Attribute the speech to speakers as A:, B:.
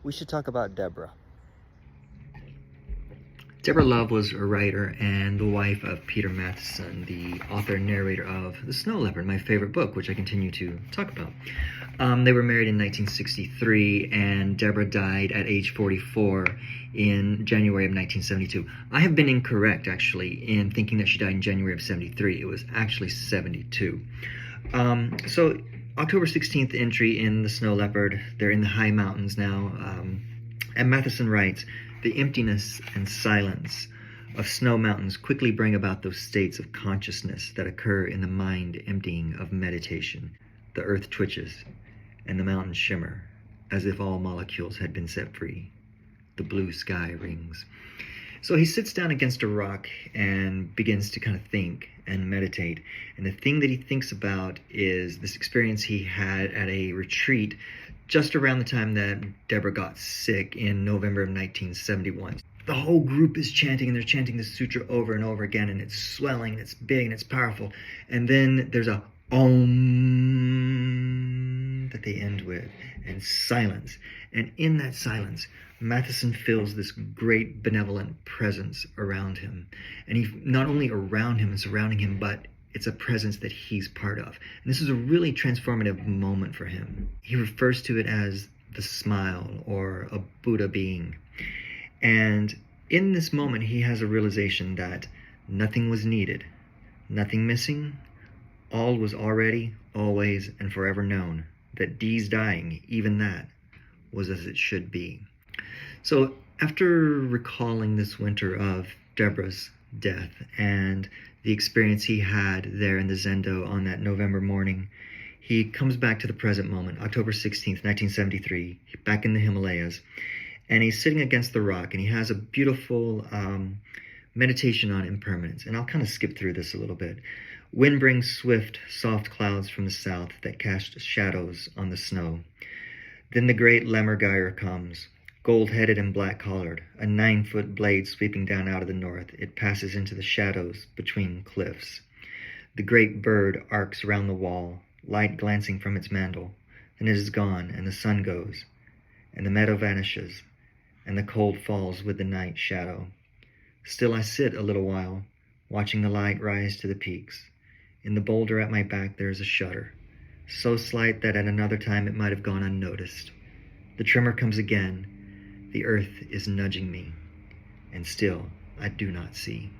A: we should talk about Deborah.
B: Deborah Love was a writer and the wife of Peter Matthiessen, the author and narrator of The Snow Leopard, my favorite book, which I continue to talk about. They were married in 1963, and Deborah died at age 44 in January of 1972. I have been incorrect, actually, in thinking that she died in January of 73. It was actually 72. So October 16th entry in The Snow Leopard. They're in the high mountains now. And Matthiessen writes, "The emptiness and silence of snow mountains quickly bring about those states of consciousness that occur in the mind emptying of meditation. The earth twitches, and the mountains shimmer, as if all molecules had been set free. The blue sky rings." So he sits down against a rock and begins to kind of think and meditate. And the thing that he thinks about is this experience he had at a retreat just around the time that Deborah got sick in November of 1971. The whole group is chanting, and they're chanting this sutra over and over again, and it's swelling, and it's big, and it's powerful. And then there's a Om that they end with, and silence. And in that silence, Matthiessen feels this great benevolent presence around him. And he not only around him and surrounding him, but it's a presence that he's part of. And this is a really transformative moment for him. He refers to it as the smile, or a Buddha being. And in this moment, he has a realization that nothing was needed, nothing missing. All was already, always, and forever known, that Dee's dying, even that, was as it should be. So after recalling this winter of Deborah's death and the experience he had there in the Zendo on that November morning, he comes back to the present moment, October 16th, 1973, back in the Himalayas, and he's sitting against the rock, and he has a beautiful meditation on impermanence. And I'll kind of skip through this a little bit. Wind brings swift, soft clouds from the south that cast shadows on the snow. Then the great Lemmergeier comes, gold-headed and black-collared, a 9-foot blade sweeping down out of the north. It passes into the shadows between cliffs. The great bird arcs around the wall, light glancing from its mantle. Then it is gone, and the sun goes, and the meadow vanishes, and the cold falls with the night shadow. Still I sit a little while, watching the light rise to the peaks. In the boulder at my back there is a shudder, so slight that at another time it might have gone unnoticed. The tremor comes again. The earth is nudging me, and still I do not see.